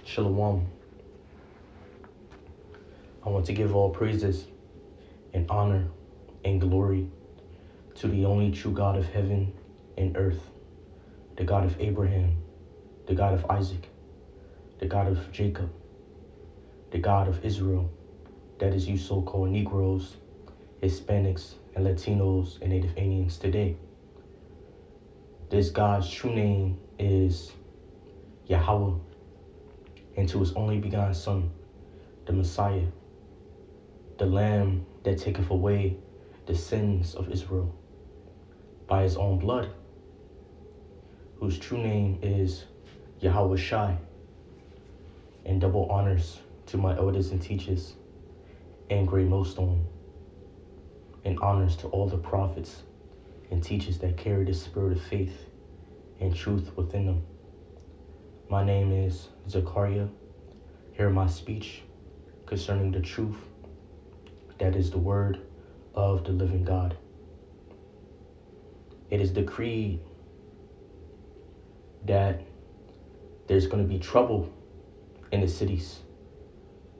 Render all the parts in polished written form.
Shalom. I want to give all praises and honor and glory to the only true God of heaven and earth, the God of Abraham, the God of Isaac, the God of Jacob, the God of Israel, that is you so-called Negroes, Hispanics, and Latinos and Native Indians today. This God's true name is Yahweh, and to his only begotten Son, the Messiah, the Lamb that taketh away the sins of Israel by his own blood, whose true name is Yahweh Shai, and double honors to my elders and teachers and great millstone, and honors to all the prophets and teachers that carry the spirit of faith and truth within them. My name is Zechariah. Hear my speech concerning the truth that is the word of the living God. It is decreed that there's going to be trouble in the cities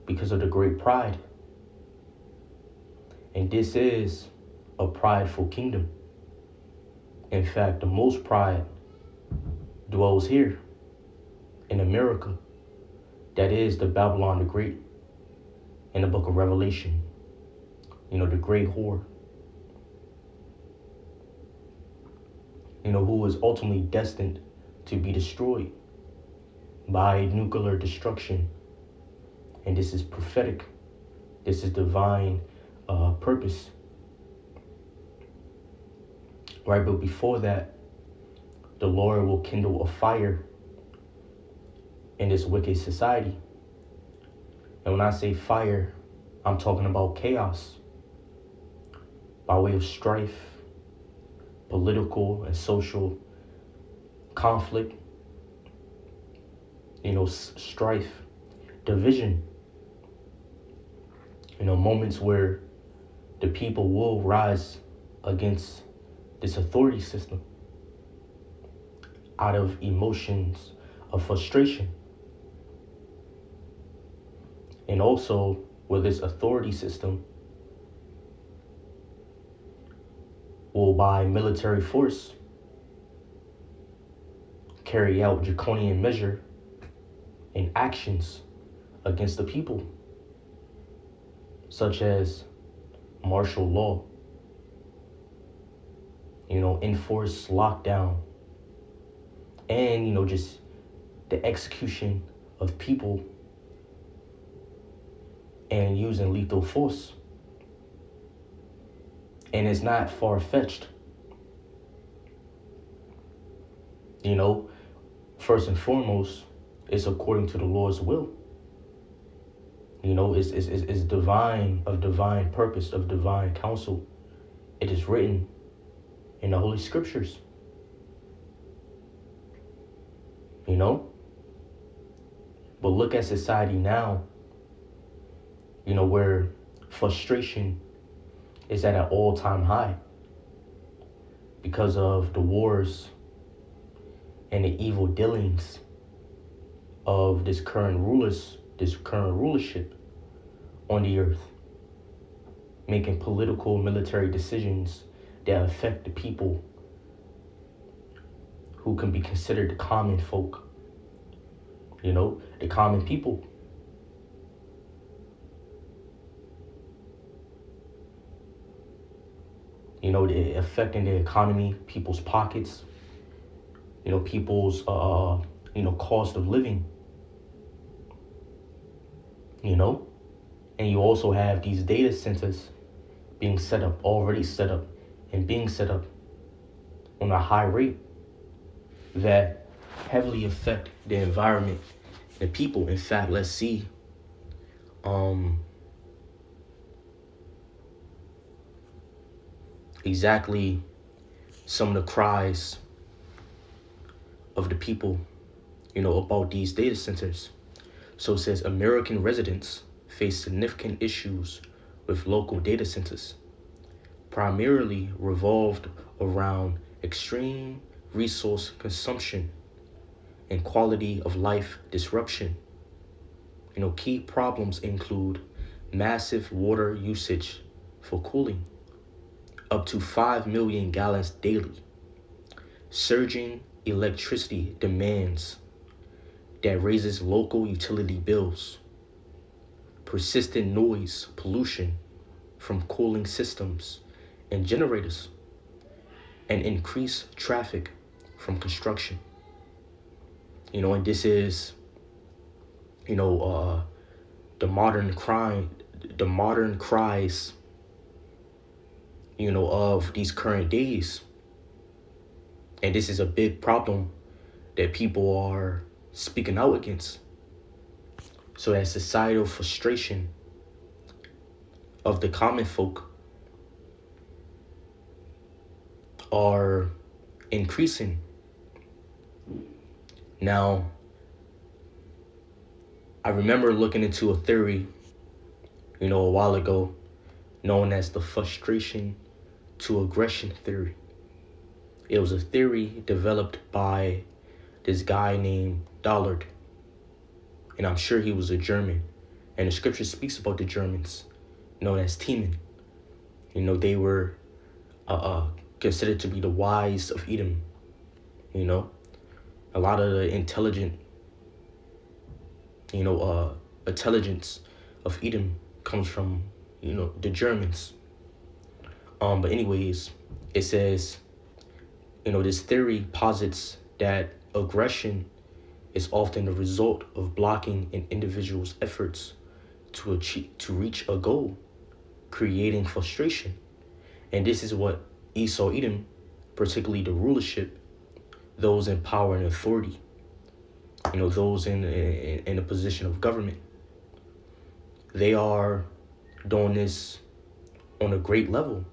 because of the great pride. And this is a prideful kingdom. In fact, the most pride dwells here in America. That is the Babylon the Great in the book of Revelation. The great whore. Who is ultimately destined to be destroyed by nuclear destruction. And this is prophetic. This is divine purpose. Right, but before that, the Lord will kindle a fire in this wicked society. And when I say fire, I'm talking about chaos by way of strife, political and social conflict, strife, division, moments where the people will rise against this authority system out of emotions of frustration. And also where this authority system will, by military force, carry out draconian measure and actions against the people, such as martial law, enforced lockdown, and, just the execution of people and using lethal force. And it's not far-fetched. First and foremost, it's according to the Lord's will. It's divine, of divine purpose, of divine counsel. It is written in the Holy Scriptures. But look at society now, where frustration is at an all-time high because of the wars and the evil dealings of this current rulership on the earth, making political, military decisions that affect the people who can be considered the common folk, the common people. They're affecting the economy, people's pockets, people's, cost of living, and you also have these data centers already set up, and being set up on a high rate that heavily affect the environment, the people. In fact, let's see, exactly some of the cries of the people, about these data centers. So it says American residents face significant issues with local data centers, primarily revolved around extreme resource consumption and quality of life disruption Key problems include massive water usage for cooling, up to 5 million gallons daily, surging electricity demands that raises local utility bills, persistent noise pollution from cooling systems and generators, and increased traffic from construction. And this is, you know, uh, the modern cries, of these current days. And this is a big problem that people are speaking out against. So that societal frustration of the common folk are increasing. Now, I remember looking into a theory, a while ago, known as the frustration to aggression theory. It was a theory developed by this guy named Dollard, and I'm sure he was a German. And the scripture speaks about the Germans, known as Teemen. They were considered to be the wise of Edom. A lot of the intelligence of Edom comes from, the Germans. But anyways, it says, this theory posits that aggression is often the result of blocking an individual's efforts to reach a goal, creating frustration. And this is what Esau Edom, particularly the rulership, those in power and authority, those in a position of government, they are doing this on a great level,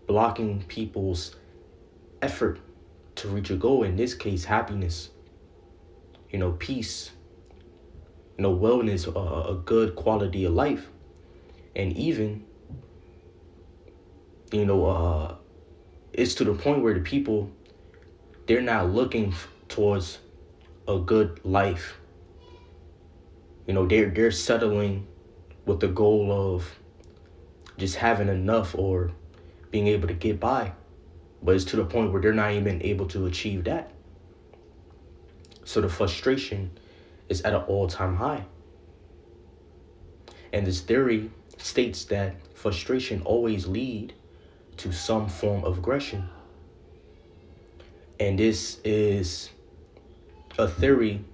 blocking people's effort to reach a goal, in this case happiness, peace, wellness, a good quality of life. And even it's to the point where the people, they're not looking towards a good life. They're settling with the goal of just having enough or being able to get by. But it's to the point where they're not even able to achieve that. So the frustration is at an all-time high. And this theory states that frustration always leads to some form of aggression. And this is a theory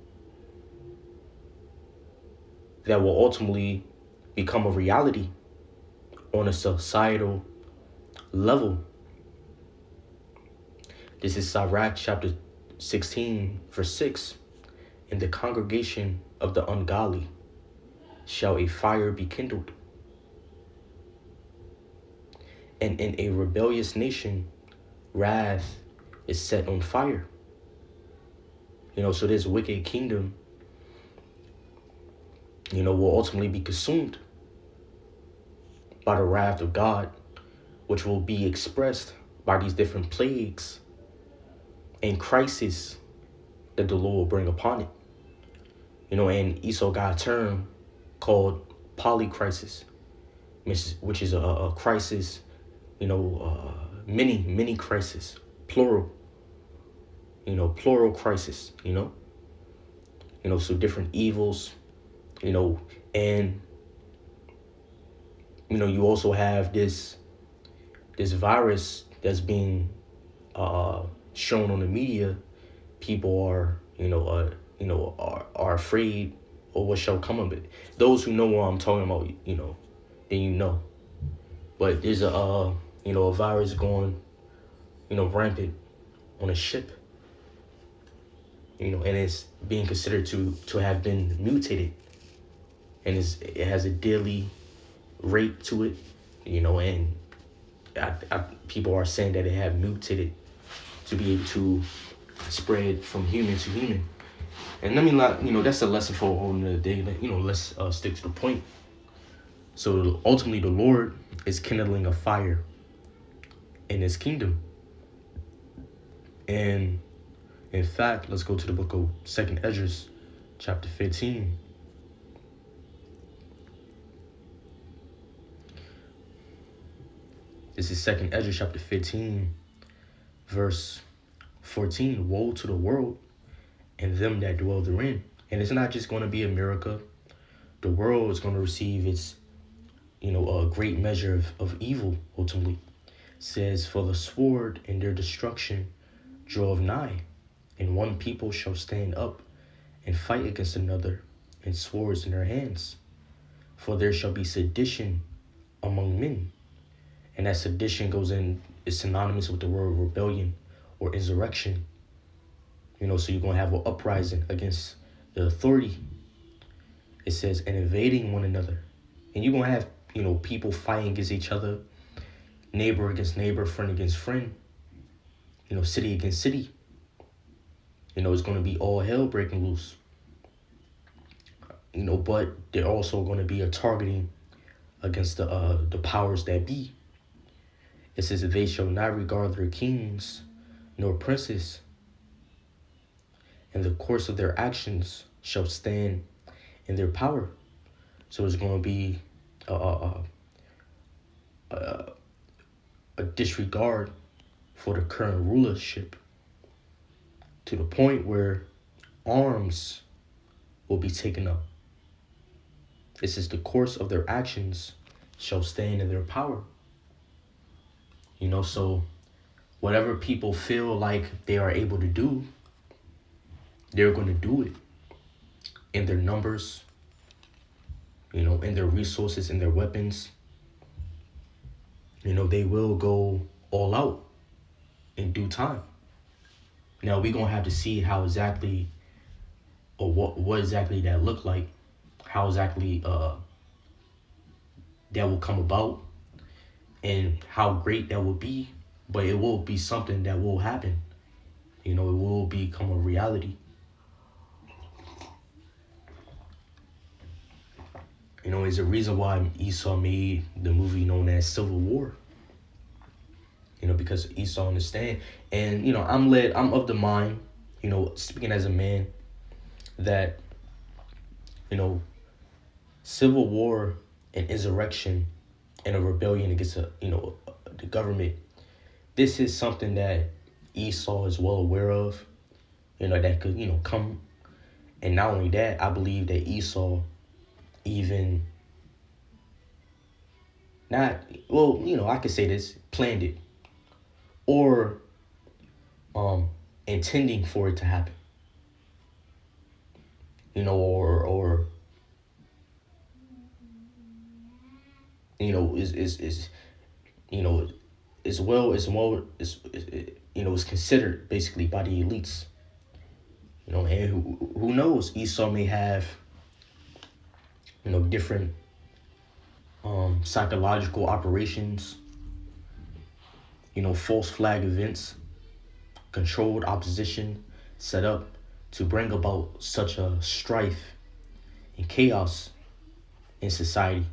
that will ultimately become a reality on a societal level. This is Sirach chapter 16, verse 6. In the congregation of the ungodly shall a fire be kindled, and in a rebellious nation wrath is set on fire. So this wicked kingdom, will ultimately be consumed by the wrath of God, which will be expressed by these different plagues and crisis that the Lord will bring upon it. And Esau got a term called polycrisis, which is a crisis, many crisis, plural, plural crisis, so different evils, and, you also have this virus that's being shown on the media. People are, are afraid of what shall come of it. Those who know what I'm talking about, then But there's a virus going, rampant on a ship, and it's being considered to have been mutated, and it has a deadly rate to it, and people are saying that it have mutated to be able to spread from human to human. And let me not, that's a lesson for a whole nother day. Let's stick to the point. So ultimately, the Lord is kindling a fire in His kingdom. And in fact, let's go to the book of 2nd Esdras, chapter 15. This is 2nd Ezra chapter 15, verse 14. Woe to the world and them that dwell therein. And it's not just going to be America. The world is going to receive its, a great measure of evil, ultimately. It says, for the sword and their destruction draweth nigh, and one people shall stand up and fight against another, and swords in their hands. For there shall be sedition among men. And that sedition is synonymous with the word rebellion or insurrection. So you're going to have an uprising against the authority. It says, and invading one another. And you're going to have, people fighting against each other, neighbor against neighbor, friend against friend, city against city. It's going to be all hell breaking loose. But they're also going to be a targeting against the powers that be. It says that they shall not regard their kings nor princes, and the course of their actions shall stand in their power. So it's going to be a disregard for the current rulership, to the point where arms will be taken up. It says the course of their actions shall stand in their power. So whatever people feel like they are able to do, they're going to do it in their numbers, in their resources, in their weapons. They will go all out in due time. Now we're going to have to see how exactly, or what exactly that look like, how exactly that will come about, and how great that will be. But it will be something that will happen. It will become a reality. It's a reason why Esau made the movie known as Civil War. Because Esau understand. And, I'm of the mind, speaking as a man, that, civil war and insurrection and a rebellion against the government, this is something that Esau is well aware of, that could, come. And not only that, I believe that Esau even I could say this, planned it, or intending for it to happen. Or is considered basically by the elites. And who knows, Esau may have different psychological operations, false flag events, controlled opposition set up to bring about such a strife and chaos in society.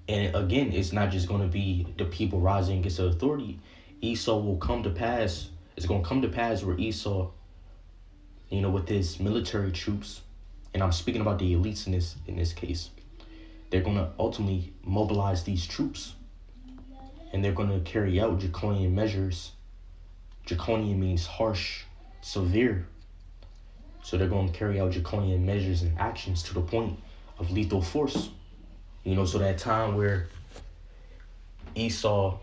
And again, it's not just going to be the people rising against the authority. Esau will come to pass. It's going to come to pass where Esau, with his military troops, and I'm speaking about the elites in this case, they're going to ultimately mobilize these troops, and they're going to carry out draconian measures. Draconian means harsh, severe. So they're going to carry out draconian measures and actions to the point of lethal force. So that time where Esau,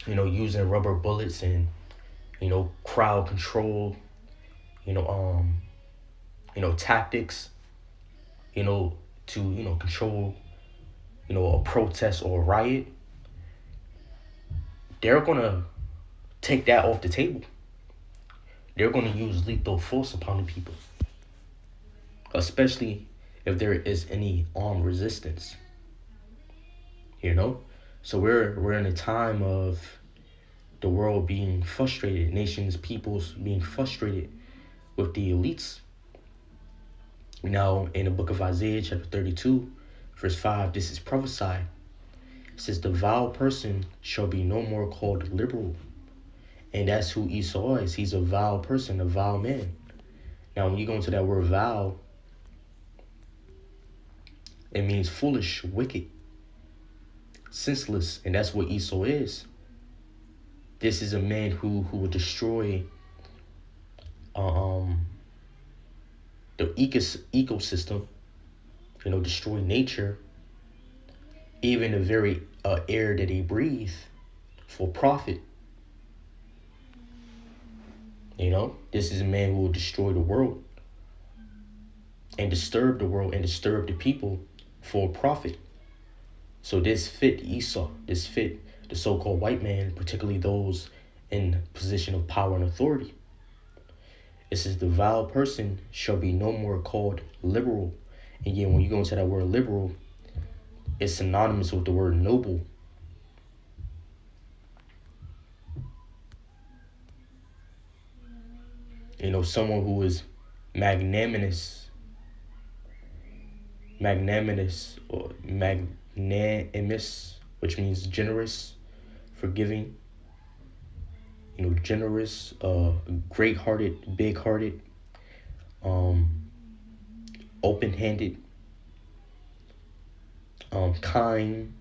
using rubber bullets and, crowd control, tactics, to, control, a protest or a riot, they're going to take that off the table. They're going to use lethal force upon the people, especially if there is any armed resistance. So we're in a time of the world being frustrated, nations, peoples being frustrated with the elites. Now, in the book of Isaiah, chapter 32, verse 5, this is prophesied. It says, the vile person shall be no more called liberal. And that's who Esau is. He's a vile person, a vile man. Now, when you go into that word vow, it means foolish, wicked, senseless, and that's what Esau is. This is a man who would destroy the ecosystem, destroy nature, even the very air that they breathe for profit. This is a man who will destroy the world and disturb the world and disturb the people for profit. So this fit Esau, this fit the so-called white man, particularly those in position of power and authority. It says the vile person shall be no more called liberal. And yet when you go into that word liberal, it's synonymous with the word noble. Someone who is magnanimous or magnanimous, which means generous, forgiving, generous, great-hearted, big-hearted, open-handed, kind,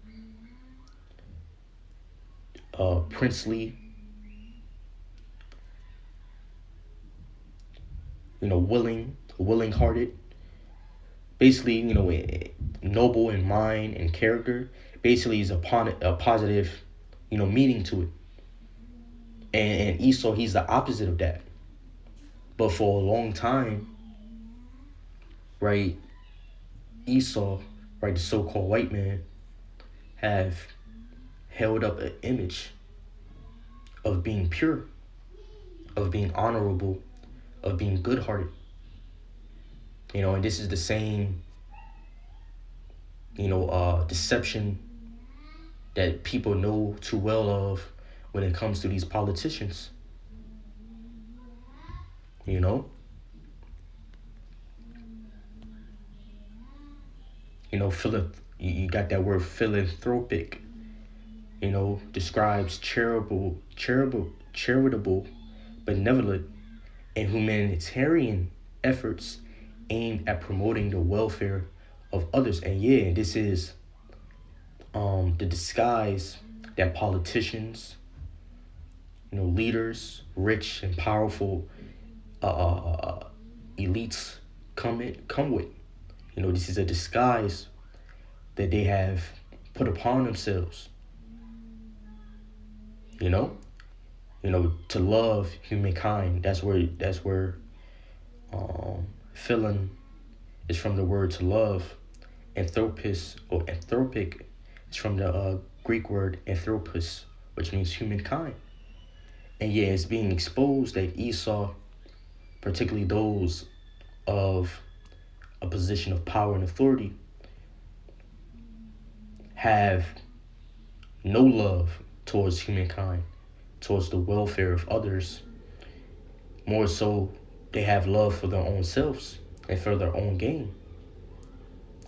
princely, willing-hearted, basically, noble in mind and character, basically is a positive, meaning to it. And Esau, he's the opposite of that. But for a long time, right, Esau, right, the so-called white man, have held up an image of being pure, of being honorable, of being good-hearted. And this is the same, deception that people know too well of when it comes to these politicians. You got that word philanthropic, describes charitable, benevolent, and humanitarian efforts aimed at promoting the welfare of others. And this is the disguise that politicians, leaders, rich and powerful elites come with. This is a disguise that they have put upon themselves. To love humankind. That's where philan is from the word to love. Anthropos or anthropic is from the Greek word anthropos, which means humankind. And it's being exposed that Esau, particularly those of a position of power and authority, have no love towards humankind, towards the welfare of others. More so, they have love for their own selves and for their own gain.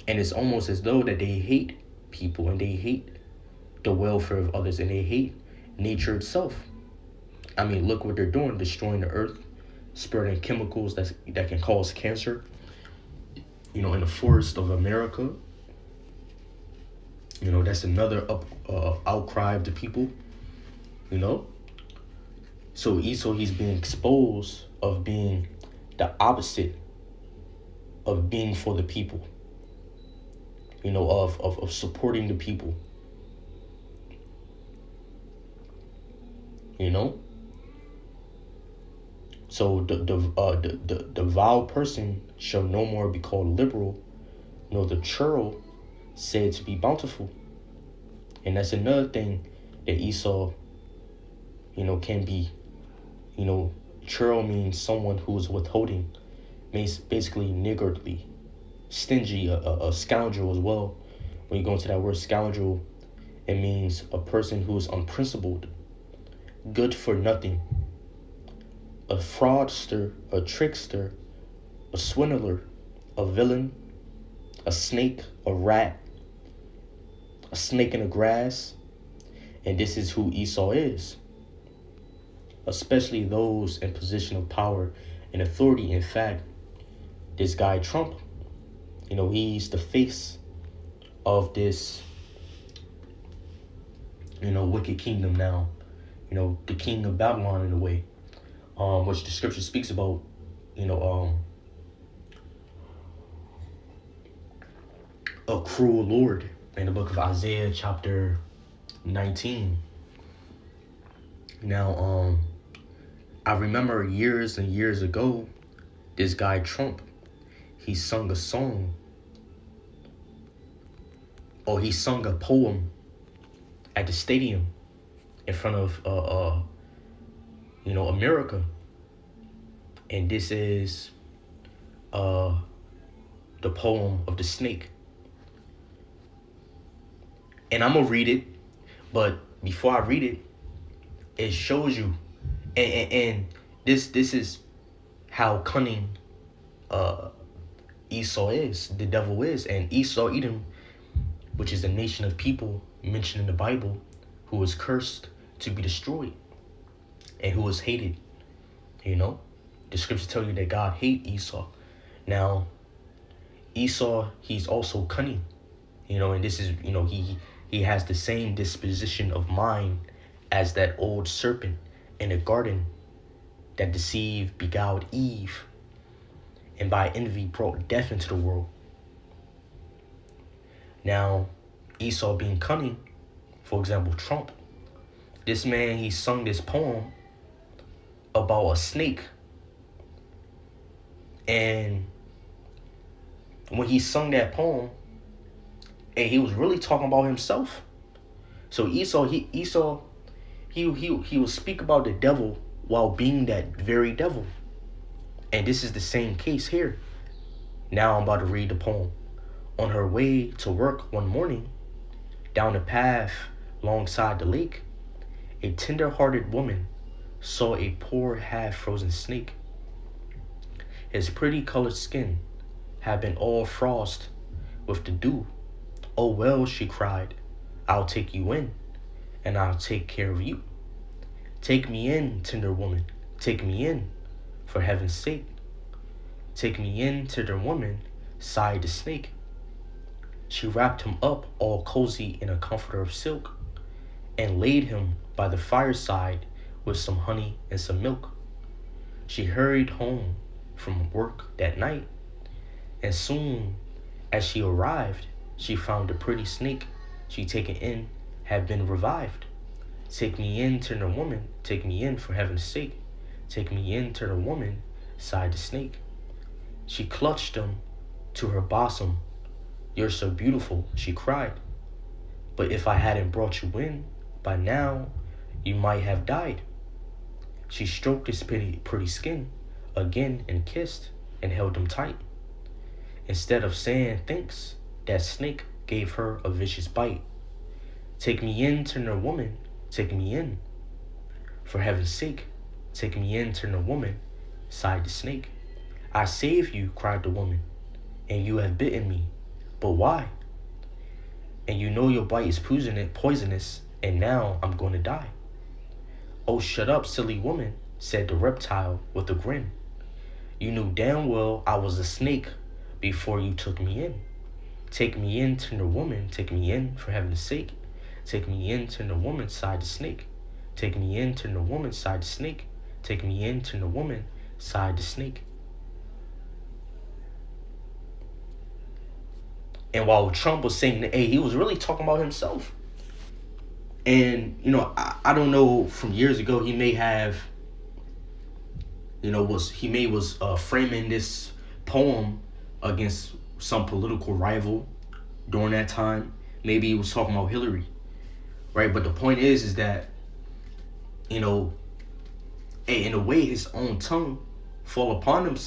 And it's almost as though that they hate people and they hate the welfare of others and they hate nature itself. Look what they're doing, destroying the earth, spreading chemicals that can cause cancer, in the forest of America. That's another outcry of the people, So Esau, he's being exposed of being the opposite of being for the people, of supporting the people, So the vile person shall no more be called liberal, nor the churl said to be bountiful. And that's another thing that Esau, can be. Churl means someone who is withholding, means basically niggardly, stingy, a scoundrel as well. When you go into that word scoundrel, it means a person who is unprincipled, good for nothing, a fraudster, a trickster, a swindler, a villain, a snake, a rat, a snake in the grass. And this is who Esau is. Especially those in position of power and authority. In fact, this guy Trump, he's the face of this, wicked kingdom now. The king of Babylon in a way, which the scripture speaks about, a cruel Lord in the book of Isaiah chapter 19. Now, I remember years and years ago, this guy Trump, he sung a song, or he sung a poem at the stadium in front of, America. And this is the poem of the snake. And I'm going to read it, but before I read it, it shows you, and this is how cunning Esau is, the devil is. And Esau, Edom, which is a nation of people mentioned in the Bible, who was cursed to be destroyed and who was hated. The scriptures tell you that God hates Esau. Now, Esau, he's also cunning, and this is, he has the same disposition of mind as that old serpent in the garden that deceived, beguiled Eve, and by envy brought death into the world. Now, Esau being cunning, for example, Trump, this man, he sung this poem about a snake. And when he sung that poem, and he was really talking about himself. So Esau, he will speak about the devil while being that very devil. And this is the same case here. Now I'm about to read the poem. On her way to work one morning, down the path alongside the lake, a tender-hearted woman saw a poor half-frozen snake. His pretty colored skin had been all frosted with the dew. Oh well, she cried, I'll take you in, and I'll take care of you. Take me in, tender woman, take me in, for heaven's sake. Take me in, tender woman, sighed the snake. She wrapped him up all cozy in a comforter of silk, and laid him by the fireside with some honey and some milk. She hurried home from work that night, and soon as she arrived, she found the pretty snake she'd taken in had been revived. Take me in, tender woman, take me in for heaven's sake. Take me in, tender woman, sighed the snake. She clutched him to her bosom. You're so beautiful, she cried. But if I hadn't brought you in, by now you might have died. She stroked his pretty skin again and kissed and held him tight. Instead of saying thanks, that snake gave her a vicious bite. Take me in, tender woman, take me in. For heaven's sake, take me in, tender woman, sighed the snake. I saved you, cried the woman, and you have bitten me. But why? And you know your bite is poisonous, and now I'm going to die. Oh, shut up, silly woman, said the reptile with a grin. You knew damn well I was a snake before you took me in. Take me in, tender woman, take me in, for heaven's sake. Take me in, tender woman, sighed the snake. Take me in, tender woman, sighed the snake. Take me in, tender woman, sighed the snake. And while Trump was saying that, he was really talking about himself. And, I don't know, from years ago, he may have, was framing this poem against some political rival during that time. Maybe he was talking about Hillary, right? But the point is that, in a way, his own tongue fell upon him.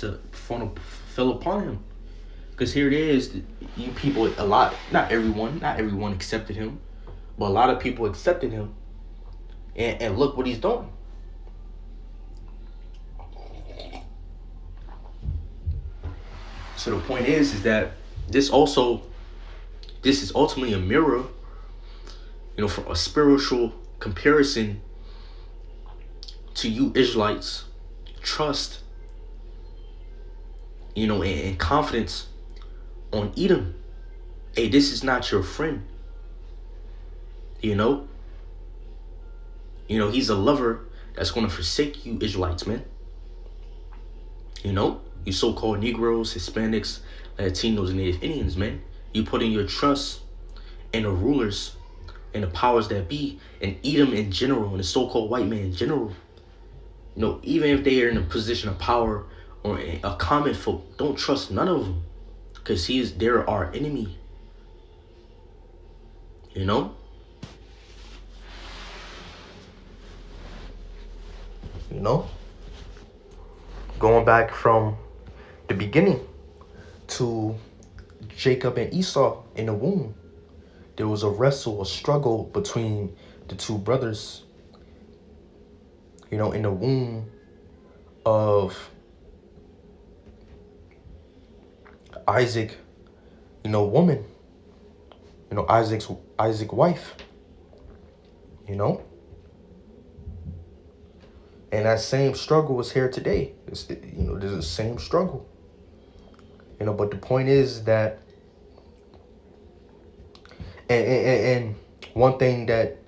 Because here it is, you people, not everyone accepted him, but a lot of people accepted him, and look what he's doing. So the point is that this is ultimately a mirror, for a spiritual comparison to you Israelites. Trust and confidence on Edom. Hey, this is not your friend. You know, he's a lover that's going to forsake you, Israelites, man. You so-called Negroes, Hispanics, Latinos, and Native Indians, man. You putting your trust in the rulers and the powers that be, and Edom in general, and the so-called white man in general. Even if they are in a position of power or a common folk, don't trust none of them, because they're our enemy. You know. Going back from the beginning to Jacob and Esau in the womb, there was a wrestle, a struggle between the two brothers. In the womb of Isaac, woman, Isaac wife, and that same struggle is here today. There's the same struggle. But the point is that, and one thing that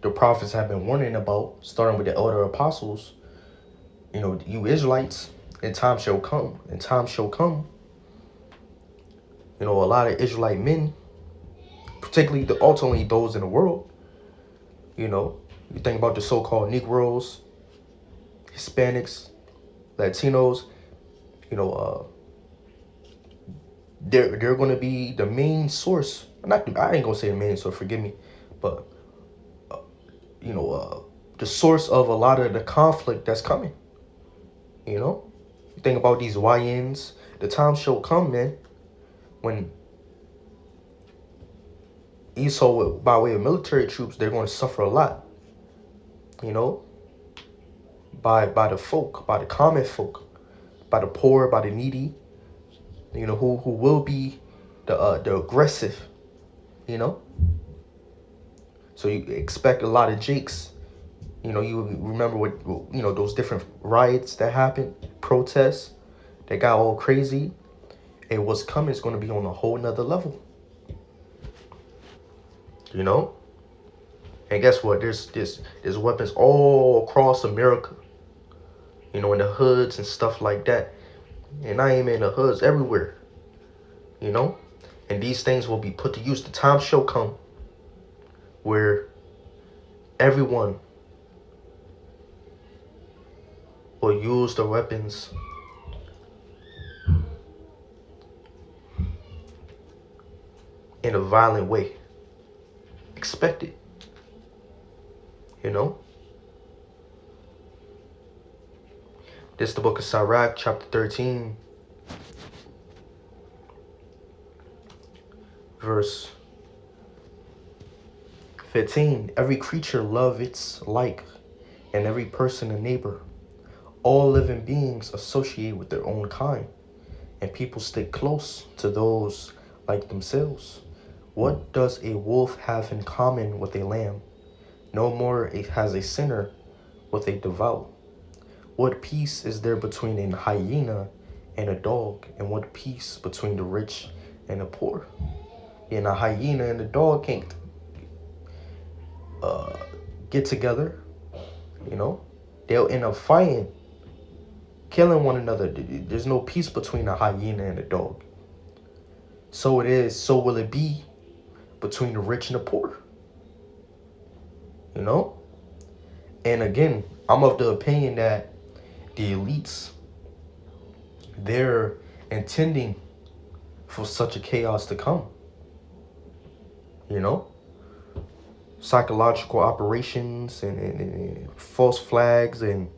the prophets have been warning about, starting with the elder apostles, you Israelites, and time shall come, a lot of Israelite men, particularly ultimately those in the world, you think about the so-called Negroes, Hispanics, Latinos, they're going to be the main source. I ain't going to say the main source, forgive me, but the source of a lot of the conflict that's coming. You think about these YNs, the time shall come, man, when Esau, by way of military troops, they're going to suffer a lot. By the folk, by the common folk, by the poor, by the needy, who will be the aggressive, So you expect a lot of Jakes. You remember what those different riots that happened, protests that got all crazy. And what's coming is going to be on a whole nother level. And guess what? There's weapons all across America. In the hoods and stuff like that. And I am in the hoods everywhere. And these things will be put to use. The time shall come where everyone will use the weapons in a violent way. Expect it. This is the book of Sirach, chapter 13, verse 15. Every creature love its like, and every person a neighbor. All living beings associate with their own kind, and people stick close to those like themselves. What does a wolf have in common with a lamb? No more has a sinner with a devout. What peace is there between a hyena and a dog? And what peace between the rich and the poor? And a hyena and a dog can't get together. They'll end up fighting, killing one another. There's no peace between a hyena and a dog. So will it be between the rich and the poor. And again, I'm of the opinion that the elites, they're intending for such a chaos to come. Psychological operations and false flags and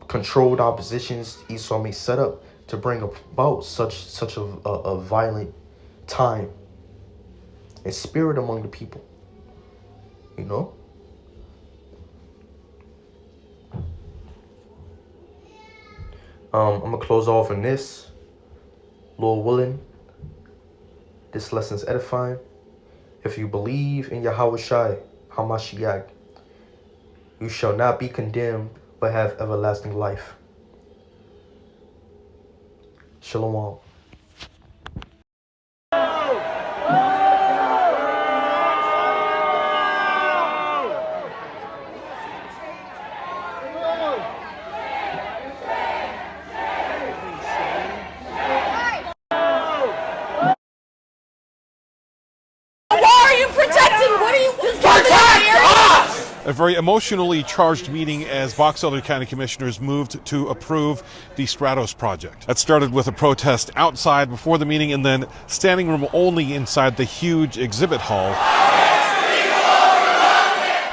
controlled oppositions Esau may set up to bring about such a violent time and spirit among the people. I'm gonna close off on this. Lord willing, this lesson's edifying. If you believe in Yahushua HaMashiach, you shall not be condemned, but have everlasting life. Shalom. A very emotionally charged meeting as Box Elder County Commissioners moved to approve the Stratos project. That started with a protest outside before the meeting and then standing room only inside the huge exhibit hall.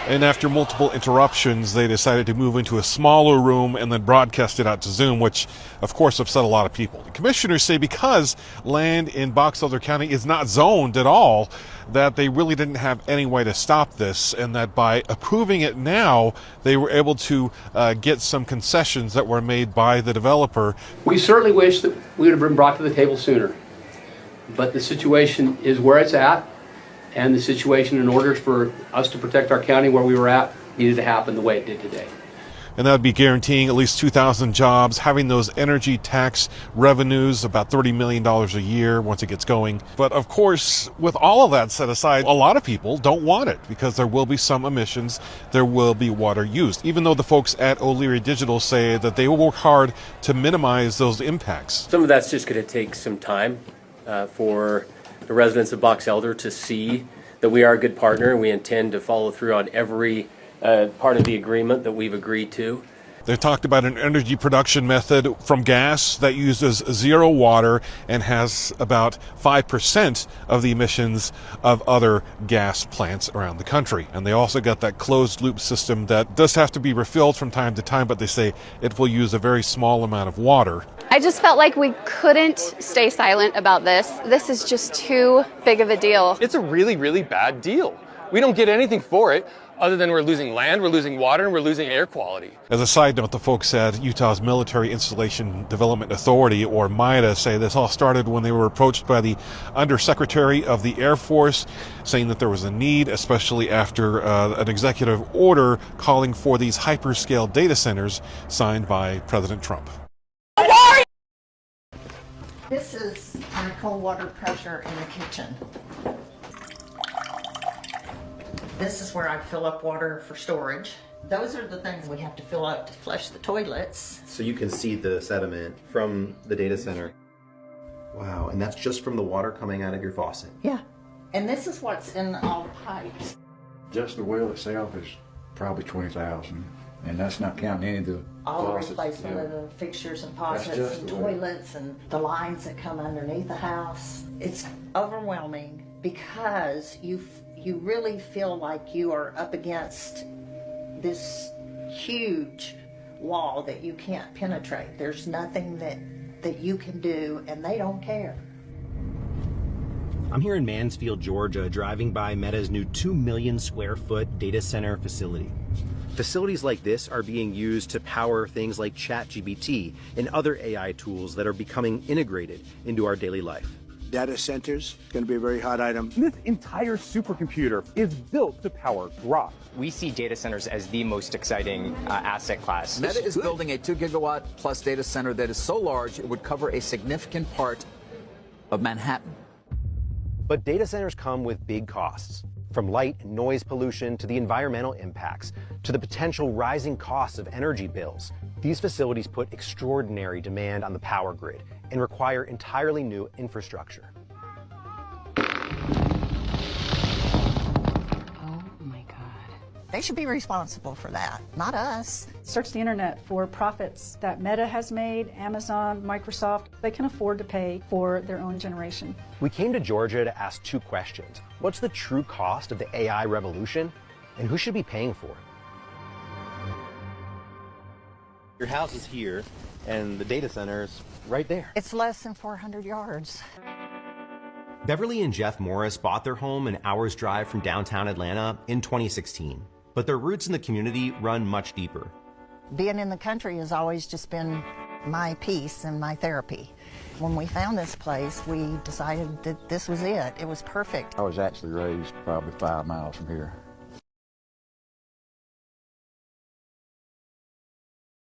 And after multiple interruptions, they decided to move into a smaller room and then broadcast it out to Zoom, which of course upset a lot of people. The commissioners say because land in Box Elder County is not zoned at all, that they really didn't have any way to stop this, and that by approving it now, they were able to get some concessions that were made by the developer. We certainly wish that we would have been brought to the table sooner, but the situation is where it's at. And the situation, in order for us to protect our county where we were at, needed to happen the way it did today. And that would be guaranteeing at least 2,000 jobs, having those energy tax revenues, about $30 million a year once it gets going. But of course, with all of that set aside, a lot of people don't want it because there will be some emissions, there will be water used. Even though the folks at O'Leary Digital say that they will work hard to minimize those impacts. Some of that's just going to take some time for the residents of Box Elder to see that we are a good partner and we intend to follow through on every part of the agreement that we've agreed to. They talked about an energy production method from gas that uses zero water and has about 5% of the emissions of other gas plants around the country. And they also got that closed loop system that does have to be refilled from time to time, but they say it will use a very small amount of water. I just felt like we couldn't stay silent about this. This is just too big of a deal. It's a really, really bad deal. We don't get anything for it other than we're losing land, we're losing water, and we're losing air quality. As a side note, the folks at Utah's Military Installation Development Authority, or MIDA, say this all started when they were approached by the Undersecretary of the Air Force, saying that there was a need, especially after an executive order calling for these hyperscale data centers signed by President Trump. This is our cold water pressure in the kitchen. This is where I fill up water for storage. Those are the things we have to fill up to flush the toilets. So you can see the sediment from the data center. Wow, and that's just from the water coming out of your faucet. Yeah, and this is what's in all the pipes. Just the well itself is probably $20,000, and that's not counting any of the all the faucets, replacement yeah. of the fixtures and faucets and toilets and the lines that come underneath the house. It's overwhelming because you really feel like you are up against this huge wall that you can't penetrate. There's nothing that you can do, and they don't care. I'm here in Mansfield, Georgia, driving by Meta's new 2 million square foot data center facility. Facilities like this are being used to power things like ChatGPT and other AI tools that are becoming integrated into our daily life. Data centers, going to be a very hot item. This entire supercomputer is built to power Grok. We see data centers as the most exciting asset class. Meta is building a 2 gigawatt plus data center that is so large it would cover a significant part of Manhattan. But data centers come with big costs, from light and noise pollution to the environmental impacts, to the potential rising costs of energy bills. These facilities put extraordinary demand on the power grid and require entirely new infrastructure. Oh my God. They should be responsible for that, not us. Search the internet for profits that Meta has made, Amazon, Microsoft. They can afford to pay for their own generation. We came to Georgia to ask 2 questions. What's the true cost of the AI revolution, and who should be paying for it? Your house is here, and the data center is right there. It's less than 400 yards. Beverly and Jeff Morris bought their home an hour's drive from downtown Atlanta in 2016, but their roots in the community run much deeper. Being in the country has always just been my peace and my therapy. When we found this place, we decided that this was it. It was perfect. I was actually raised probably 5 miles from here.